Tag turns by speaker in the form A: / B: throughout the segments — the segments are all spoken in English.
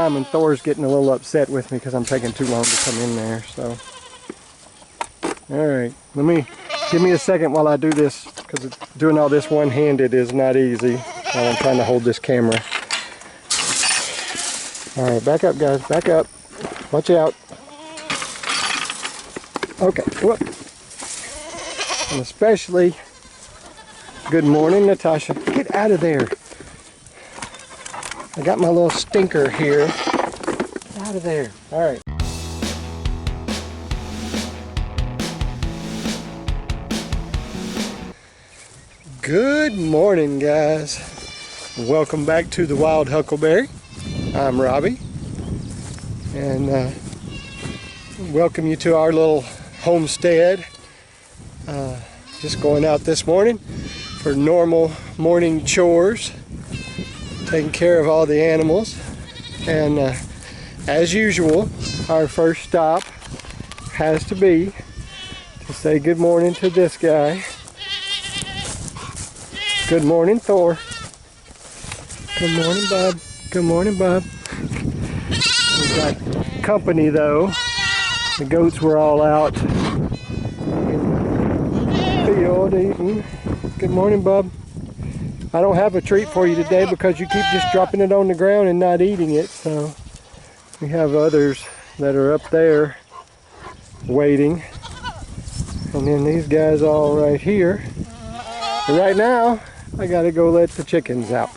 A: time, and Thor's getting a little upset with me because I'm taking too long to come in there. So, all right, give me a second while I do this, because doing all this one-handed is not easy while I'm trying to hold this camera. All right, back up, guys, back up. Watch out. Okay, whoop. And especially, good morning, Natasha. Get out of there. I got my little stinker here. Get out of there. All right. Good morning, guys. Welcome back to the Wild Huckleberry. I'm Robbie, and welcome you to our little homestead. Just going out this morning for normal morning chores, taking care of all the animals, and as usual, our first stop has to be to say good morning to this guy. Good morning, Thor. Good morning, bub. Good morning, bub. We got company though. The goats were all out in the field eating. Good morning, bub. I don't have a treat for you today because you keep just dropping it on the ground and not eating it. So we have others that are up there waiting. And then these guys all right here. But right now, I gotta go let the chickens out.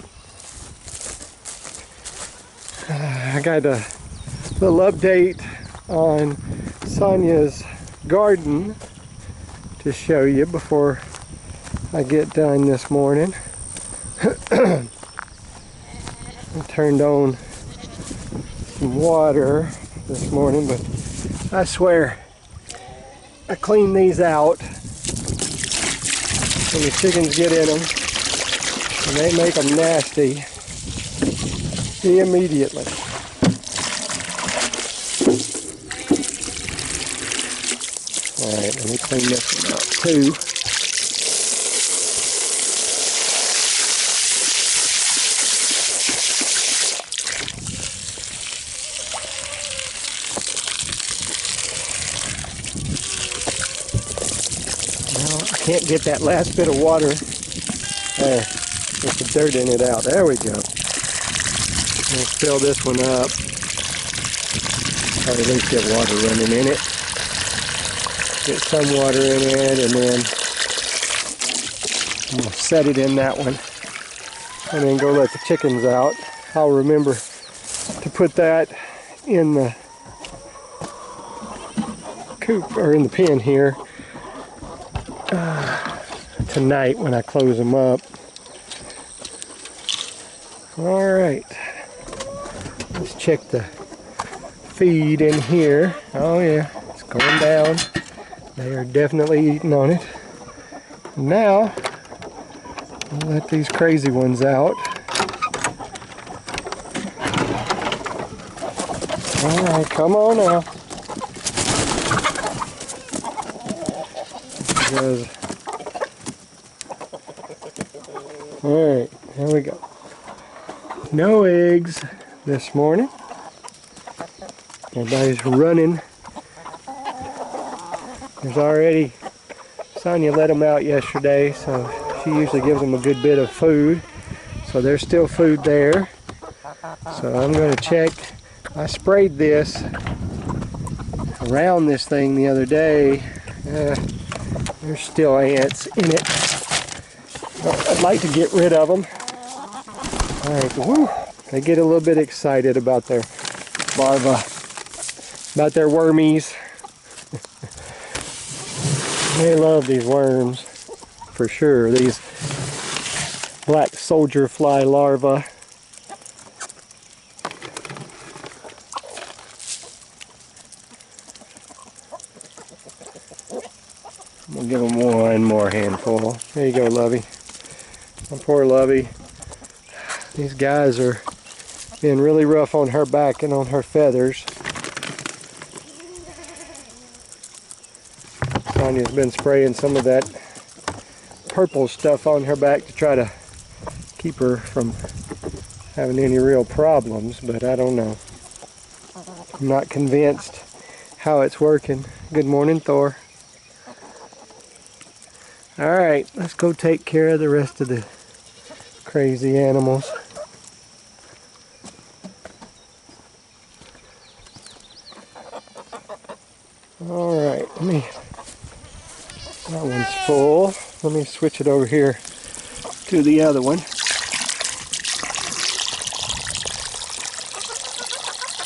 A: I got a little update on Sonia's garden to show you before I get done this morning. I turned on some water this morning, but I swear I cleaned these out when the chickens get in them, and they make them nasty immediately. Alright, let me clean this one up too. Well, I can't get that last bit of water. There, with the dirt in it out. There we go. I'll fill this one up. Or at least get water running in it. Get some water in it, and then I'm going to set it in that one. And then go let the chickens out. I'll remember to put that in the coop, or in the pen here, tonight when I close them up. Alright. Let's check the feed in here. Oh yeah, it's going down. They are definitely eating on it. Now, I'll let these crazy ones out. Alright, come on now. Alright, here we go. No eggs this morning. Everybody's running. There's already, Sonia let them out yesterday, so she usually gives them a good bit of food. So there's still food there. So I'm going to check. I sprayed this around this thing the other day. There's still ants in it. I'd like to get rid of them. Alright, woo! They get a little bit excited about their larvae, about their wormies. They love these worms, for sure. These black soldier fly larvae. I'm gonna give them one more handful. There you go, Lovey. My poor Lovey. These guys are being really rough on her back and on her feathers. Sonia's been spraying some of that purple stuff on her back to try to keep her from having any real problems, but I don't know. I'm not convinced how it's working. Good morning, Thor. Alright, let's go take care of the rest of the crazy animals. Alright, that one's full. Let me switch it over here to the other one.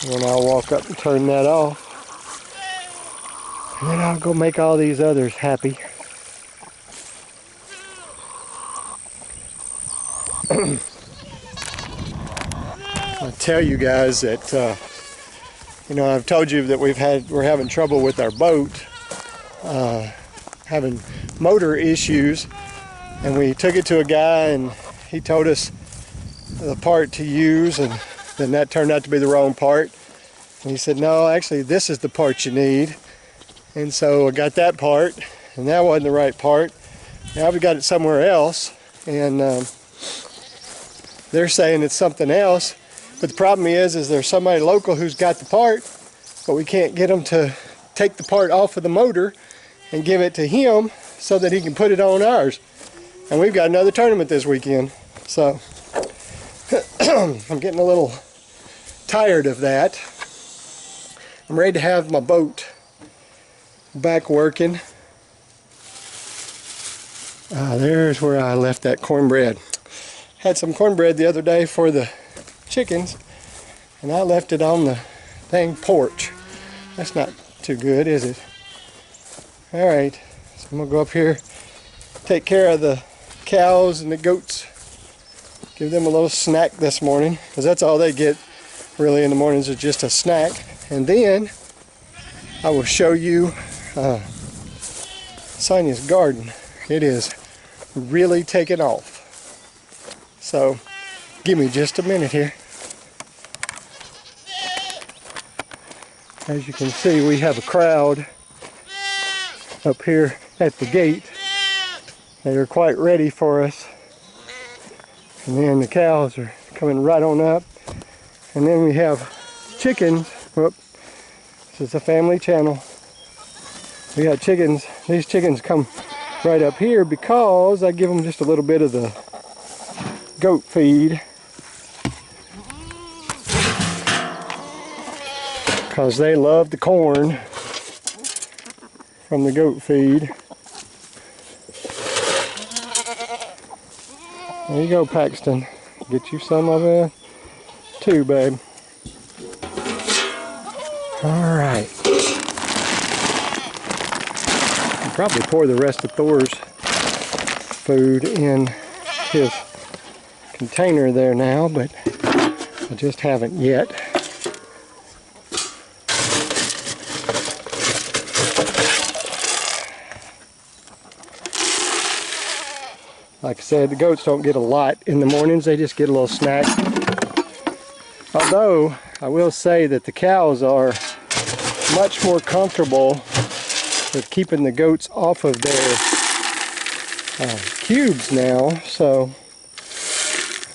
A: And then I'll walk up and turn that off. And then I'll go make all these others happy. I'll tell you guys that I've told you that we're having trouble with our boat, having motor issues, and we took it to a guy and he told us the part to use, and then that turned out to be the wrong part. And he said, no, actually this is the part you need. And so I got that part, and that wasn't the right part. Now we got it somewhere else, and they're saying it's something else. But the problem is there's somebody local who's got the part, but we can't get them to take the part off of the motor and give it to him so that he can put it on ours. And we've got another tournament this weekend. So I'm getting a little tired of that. I'm ready to have my boat back working. There's where I left that cornbread. Had some cornbread the other day for the chickens, and I left it on the dang porch. That's not too good, is it? Alright, so I'm going to go up here, take care of the cows and the goats. Give them a little snack this morning, because that's all they get really in the mornings, is just a snack. And then I will show you Sonia's garden. It is really taking off. So give me just a minute here. As you can see, we have a crowd up here at the gate. They are quite ready for us. And then the cows are coming right on up. And then we have chickens. Whoop. This is a family channel. We got chickens. These chickens come right up here because I give them just a little bit of the goat feed. Because they love the corn from the goat feed. There you go, Paxton. Get you some of it too, babe. Alright. I'll probably pour the rest of Thor's food in his container there now, but I just haven't yet. Like I said, the goats don't get a lot in the mornings, they just get a little snack. Although, I will say that the cows are much more comfortable with keeping the goats off of their cubes now, so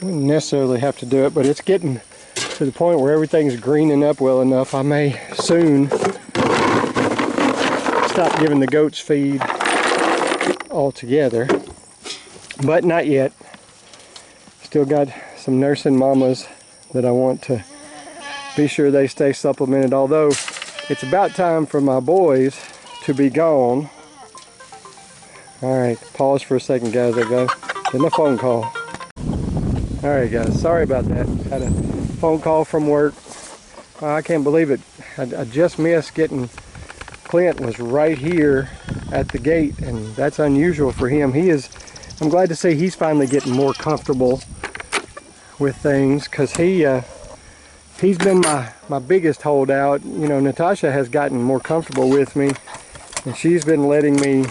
A: I wouldn't necessarily have to do it, but it's getting to the point where everything's greening up well enough. I may soon stop giving the goats feed altogether. But not yet. Still got some nursing mamas that I want to be sure they stay supplemented. Although it's about time for my boys to be gone. Alright, pause for a second, guys. I got getting a phone call. Alright, guys. Sorry about that. Had a phone call from work. I can't believe it. I just missed getting Clint was right here at the gate, and that's unusual for him. I'm glad to see he's finally getting more comfortable with things, because he's been my biggest holdout. You know, Natasha has gotten more comfortable with me, and she's been letting me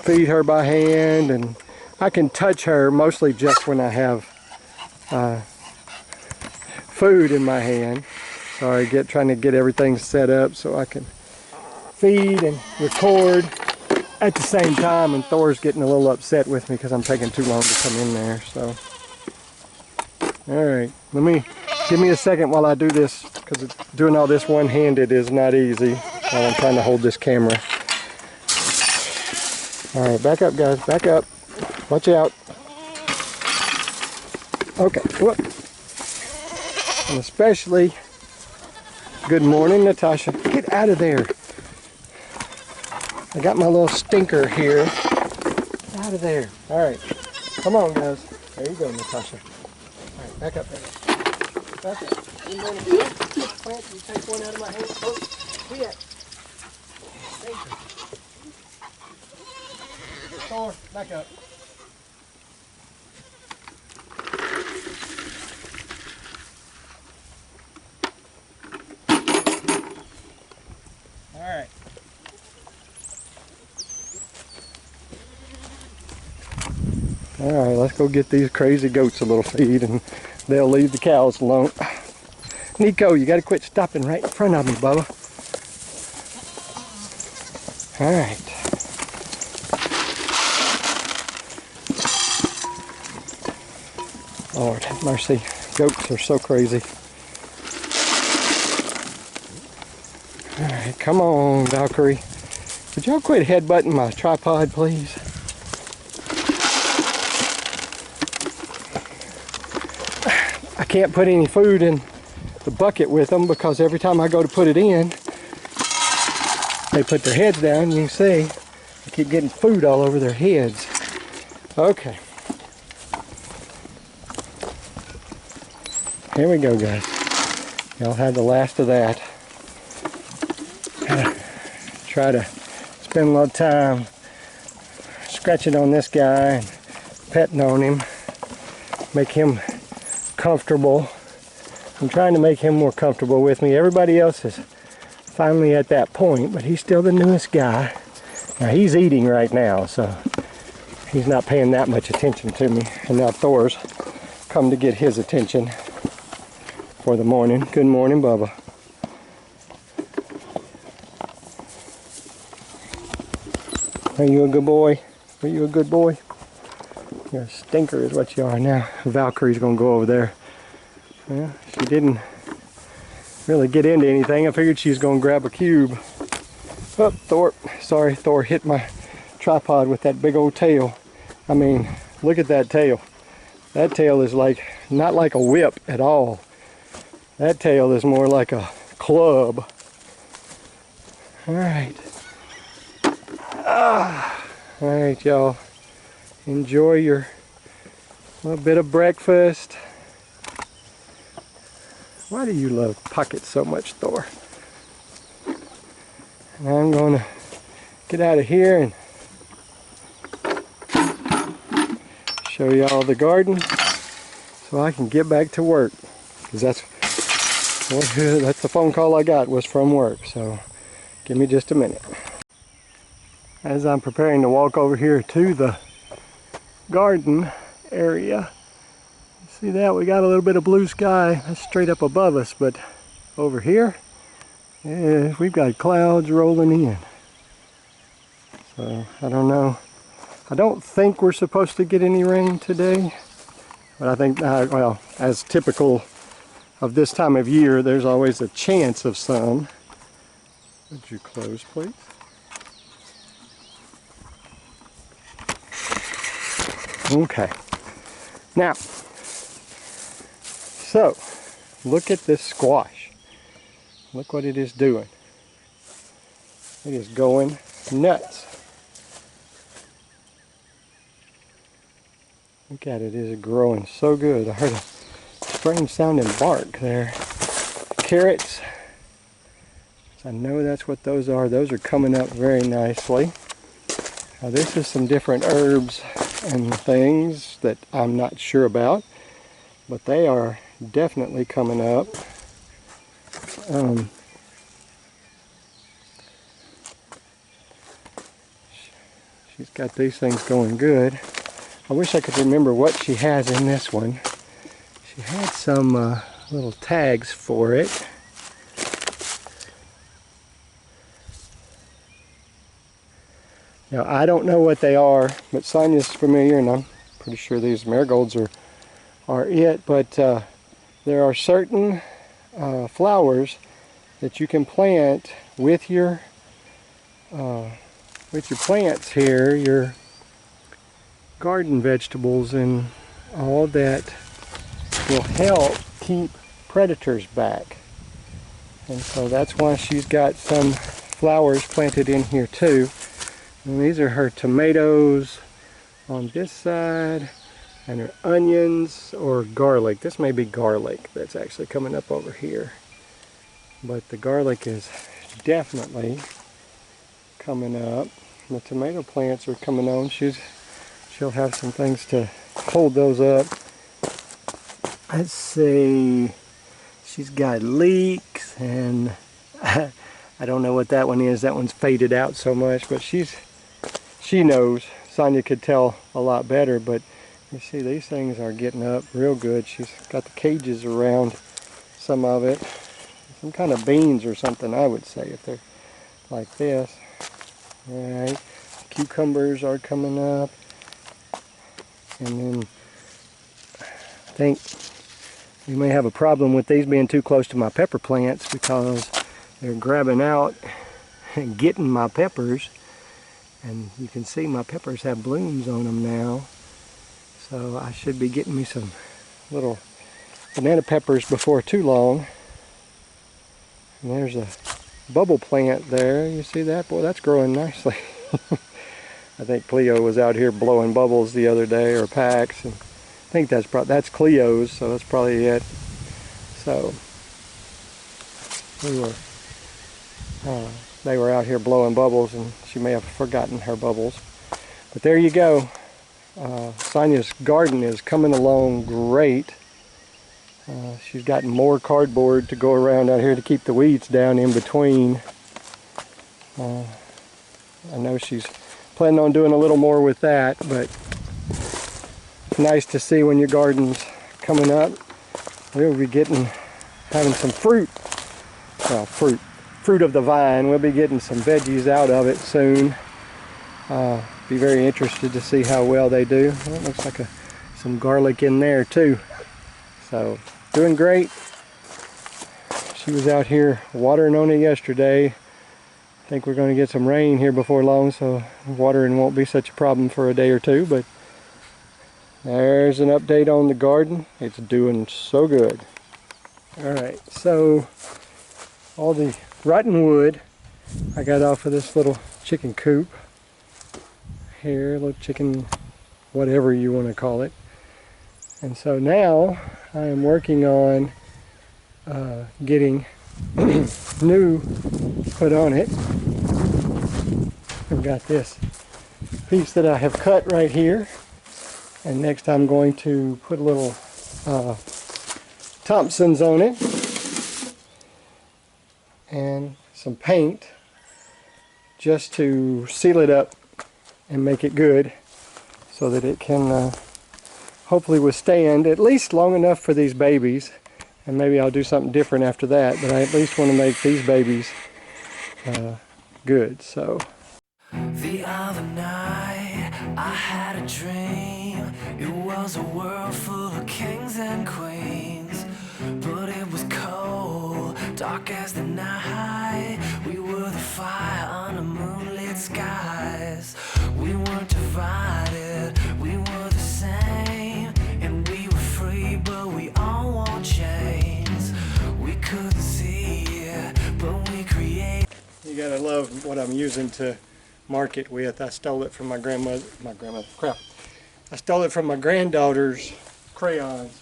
A: feed her by hand, and I can touch her mostly just when I have food in my hand. So I trying to get everything set up so I can feed and record at the same time, and Thor's getting a little upset with me because I'm taking too long to come in there. So, alright, let me Give me a second while I do this, because doing all this one-handed is not easy while I'm trying to hold this camera. All right, back up, guys, back up. Watch out. Okay, whoop. And especially, good morning, Natasha. Get out of there. I got my little stinker here. Get out of there. All right, come on, guys. There you go, Natasha. All right, back up, baby. Back up. You want to plant? You take one out of my hand. Oh, yeah. Thank you. Thor, back up. All right. All right, let's go get these crazy goats a little feed, and they'll leave the cows alone. Nico, you got to quit stopping right in front of me, Bubba. All right. Lord have mercy. Goats are so crazy. All right, come on, Valkyrie. Would y'all quit headbutting my tripod, please? I can't put any food in the bucket with them because every time I go to put it in, they put their heads down. You can see I keep getting food all over their heads. Okay. Here we go, guys. Y'all had the last of that. Gotta try to spend a little time scratching on this guy and petting on him. Make him comfortable. I'm trying to make him more comfortable with me. Everybody else is finally at that point, but he's still the newest guy. Now he's eating right now, so he's not paying that much attention to me. And now Thor's come to get his attention for the morning. Good morning, Bubba. Are you a good boy? Are you a good boy? You're a stinker is what you are now. Valkyrie's gonna go over there. Yeah, she didn't really get into anything. I figured she was gonna grab a cube. Oh, Thor, sorry, Thor hit my tripod with that big old tail. I mean, look at that tail. That tail is like, not like a whip at all. That tail is more like a club. All right. All right, y'all. Enjoy your little bit of breakfast. Why do you love pockets so much, Thor? And I'm going to get out of here and show y'all the garden so I can get back to work. Because that's the phone call I got was from work. So give me just a minute. As I'm preparing to walk over here to the garden area, see that we got a little bit of blue sky. That's straight up above us, but over here, yeah, we've got clouds rolling in. So I don't know. I don't think we're supposed to get any rain today, but I think, well, as typical of this time of year, there's always a chance of some. Would you close, please? Okay. Now, so look at this squash. Look what it is doing. It is going nuts. Look at it, it is growing so good. I heard a strange sounding bark there. Carrots. I know that's what those are. Those are coming up very nicely. Now this is some different herbs and things that I'm not sure about, but they are definitely coming up. She's got these things going good. I wish I could remember what she has in this one. She had some little tags for it. Now I don't know what they are, but Sonia's familiar, and I'm pretty sure these marigolds are it. But there are certain flowers that you can plant with your plants here, your garden vegetables and all that, will help keep predators back. And so that's why she's got some flowers planted in here too. And these are her tomatoes on this side, and her onions or garlic. This may be garlic that's actually coming up over here. But the garlic is definitely coming up. The tomato plants are coming on. She'll have some things to hold those up. Let's see. She's got leeks, and I don't know what that one is. That one's faded out so much, but she knows. Sonia could tell a lot better, but you see these things are getting up real good. She's got the cages around some of it. Some kind of beans or something, I would say, if they're like this. Alright, cucumbers are coming up. And then I think we may have a problem with these being too close to my pepper plants because they're grabbing out and getting my peppers. And you can see my peppers have blooms on them now. So I should be getting me some little banana peppers before too long. And there's a bubble plant there. You see that? Boy, that's growing nicely. I think Cleo was out here blowing bubbles the other day, or Pax, and I think that's Cleo's, so that's probably it. So they were out here blowing bubbles, and she may have forgotten her bubbles. But there you go. Sonia's garden is coming along great. She's gotten more cardboard to go around out here to keep the weeds down in between. I know she's planning on doing a little more with that, but it's nice to see when your garden's coming up. We'll be having some fruit. Well, fruit of the vine. We'll be getting some veggies out of it soon. Be very interested to see how well they do. Well, it looks like some garlic in there too. So, doing great. She was out here watering on it yesterday. I think we're going to get some rain here before long, so watering won't be such a problem for a day or two. But there's an update on the garden. It's doing so good. Alright, so all the rotten wood I got off of this little chicken coop here, little chicken whatever you want to call it. And so now I am working on getting new put on it. I've got this piece that I have cut right here, and next I'm going to put a little Thompson's on it and some paint just to seal it up and make it good so that it can hopefully withstand at least long enough for these babies. And maybe I'll do something different after that, but I at least want to make these babies good. So
B: the other night I had a dream. It was a world full of kings and queens, but it was cold, dark as the night. We were the fire under moonlit skies. We weren't divided, we were the same, and we were free, but we all wore chains. We couldn't see it, but we created.
A: you gotta love what I'm using to mark it with. I stole it from my I stole it from my granddaughter's crayons.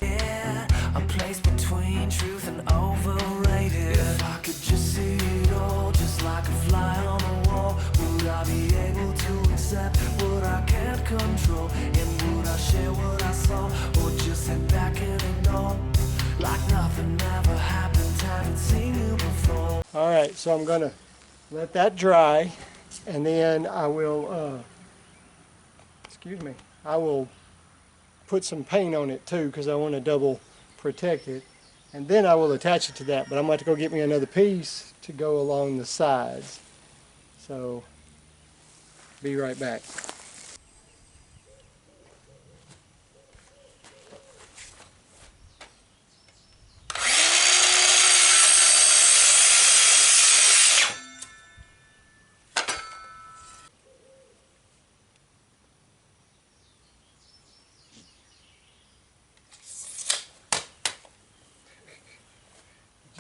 B: Yeah, a place between truth and overrated. If I could just see it all, just like a fly on the wall, would I be able to accept what I can't control? And would I share what I saw, or just sit back and ignore, like nothing ever happened, haven't seen you before?
A: Alright, so I'm gonna let that dry, and then I will I will put some paint on it too, because I want to double protect it, and then I will attach it to that. But I'm going to go get me another piece to go along the sides. So be right back.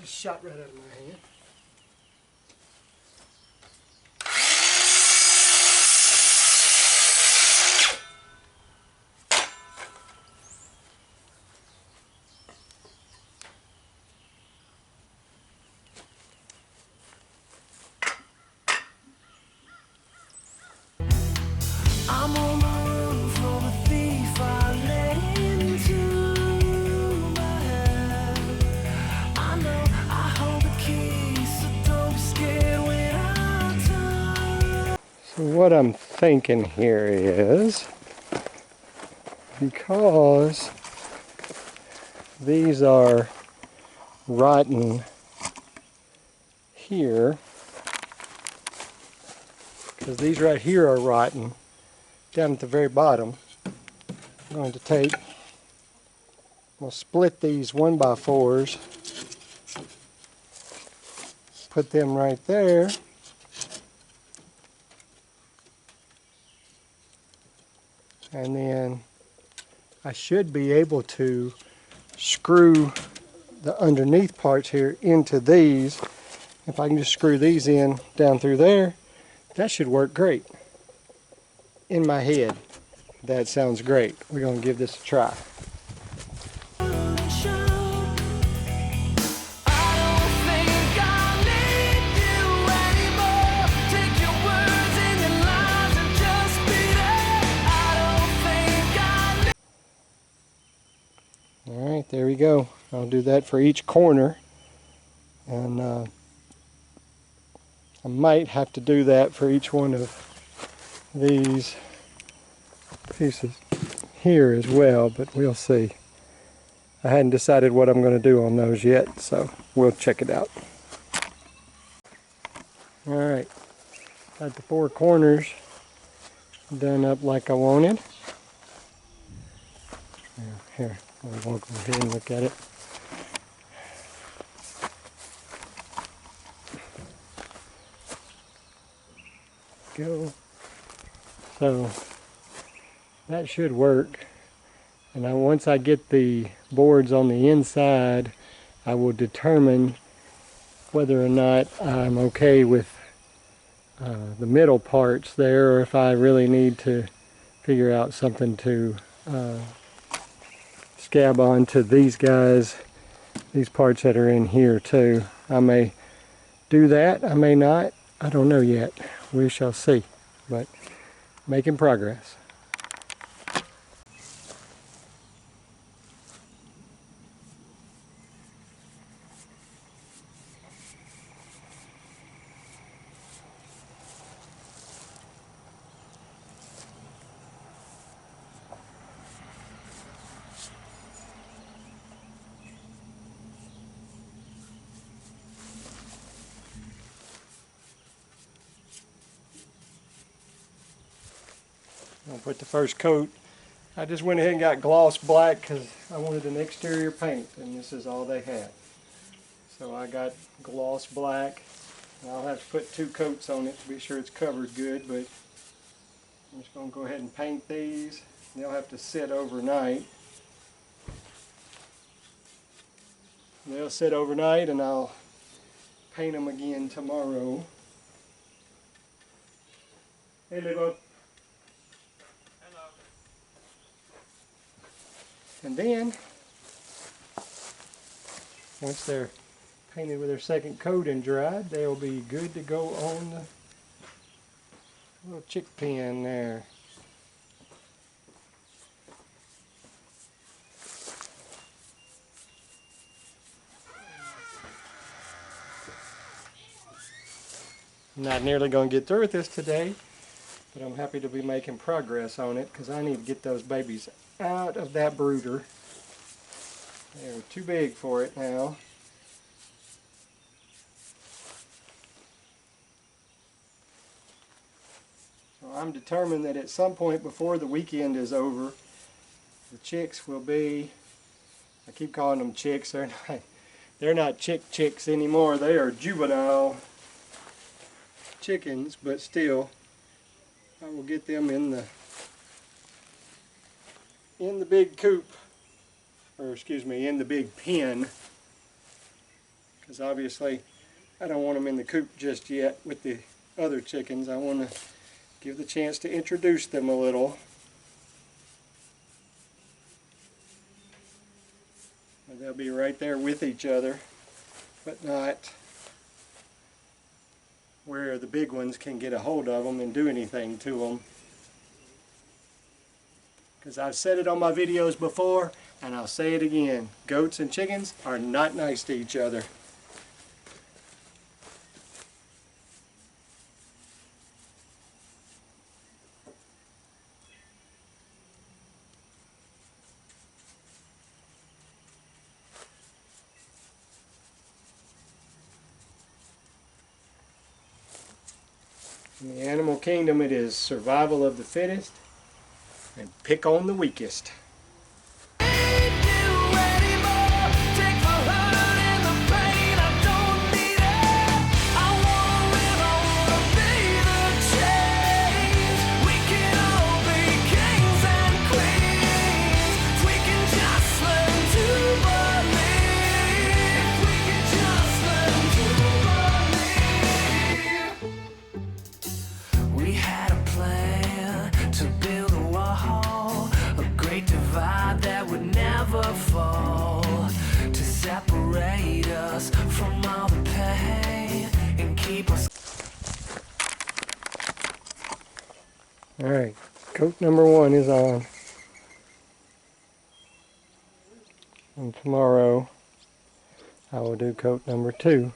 A: Just shot right out of my hand.
B: I'm on the run from a thief I let into my head. I know I hold the key, so don't be scared when I turn.
A: So what I'm thinking here is, because these are rotten here, because these right here are rotten down at the very bottom, I'm going to take, we'll split these 1x4s, put them right there, and then I should be able to screw the underneath parts here into these. If I can just screw these in down through there, that should work great. In my head, that sounds great. We're going to give this a try. Alright, there we go. I'll do that for each corner. And I might have to do that for each one of these pieces here as well, but we'll see. I hadn't decided what I'm going to do on those yet, so we'll check it out. Alright, got the 4 corners done up like I wanted. Here, we'll go ahead and look at it. Go. So that should work. And once I get the boards on the inside, I will determine whether or not I'm okay with the middle parts there, or if I really need to figure out something to scab onto these guys, these parts that are in here too. I may do that, I may not, I don't know yet. We shall see, but making progress. I'll put the first coat. I just went ahead and got gloss black because I wanted an exterior paint, and this is all they had. So I got gloss black. I'll have to put 2 coats on it to be sure it's covered good, but I'm just going to go ahead and paint these. They'll have to sit overnight. They'll sit overnight and I'll paint them again tomorrow. Hey, Lebo. And then, once they're painted with their second coat and dried, they'll be good to go on the little chick pen there. I'm not nearly going to get through with this today, but I'm happy to be making progress on it because I need to get those babies out of that brooder. They're too big for it now. So I'm determined that at some point before the weekend is over, the chicks will be, I keep calling them chicks, they're not chicks anymore, they are juvenile chickens, but still I will get them in the big coop, or excuse me, in the big pen, because obviously I don't want them in the coop just yet with the other chickens. I want to give the chance to introduce them a little. And they'll be right there with each other, but not where the big ones can get a hold of them and do anything to them. Because I've said it on my videos before, and I'll say it again. Goats and chickens are not nice to each other. In the animal kingdom, it is survival of the fittest and pick on the weakest.
B: We had a plan to build a wall, a great divide that would never fall, to separate us from all the pain and keep us.
A: Alright, coat number 1 is on. And tomorrow I will do coat number 2.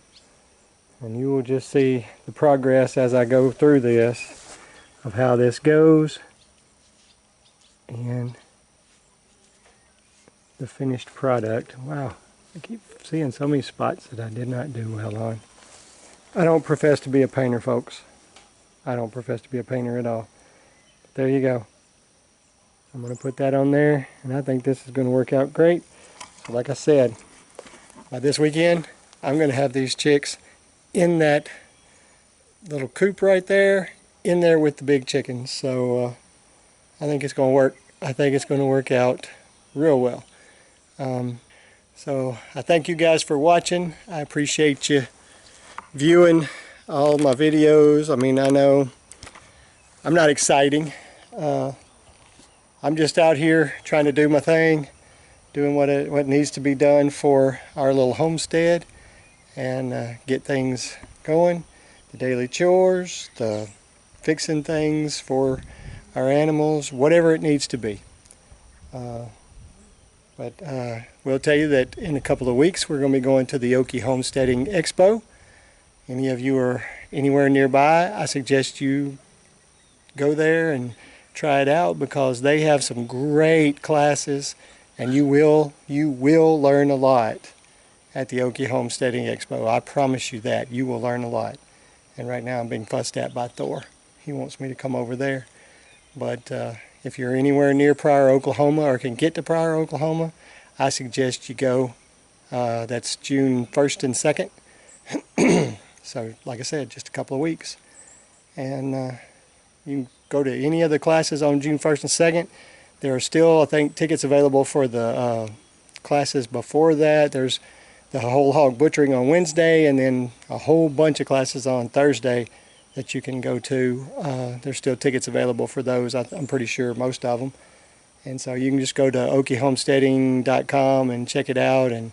A: And you will just see the progress as I go through this of how this goes and the finished product. Wow, I keep seeing so many spots that I did not do well on. I don't profess to be a painter, folks. I don't profess to be a painter at all. But there you go. I'm going to put that on there, and I think this is going to work out great. So like I said, by this weekend, I'm going to have these chicks in that little coop right there, in there with the big chickens. So I think it's going to work. I think it's going to work out real well. So I thank you guys for watching. I appreciate you viewing all my videos. I mean, I know I'm not exciting. I'm just out here trying to do my thing, doing what needs to be done for our little homestead, and get things going, the daily chores, the fixing things for our animals, whatever it needs to be. But we'll tell you that in a couple of weeks we're going to be going to the Okie Homesteading Expo. Any of you are anywhere nearby, I suggest you go there and try it out, because they have some great classes, and you will learn a lot at the Okie Homesteading Expo. I promise you that. You will learn a lot. And right now I'm being fussed at by Thor. He wants me to come over there. But if you're anywhere near Pryor, Oklahoma, or can get to Pryor, Oklahoma, I suggest you go. That's June 1st and 2nd. So like I said, just a couple of weeks. And you can go to any of the classes on June 1st and 2nd. There are still, I think, tickets available for the classes before that. There's the whole hog butchering on Wednesday, and then a whole bunch of classes on Thursday that you can go to. There's still tickets available for those, I'm pretty sure, most of them. And so you can just go to okiehomesteading.com and check it out. And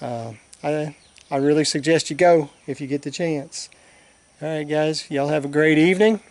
A: I really suggest you go if you get the chance. All right, guys, y'all have a great evening.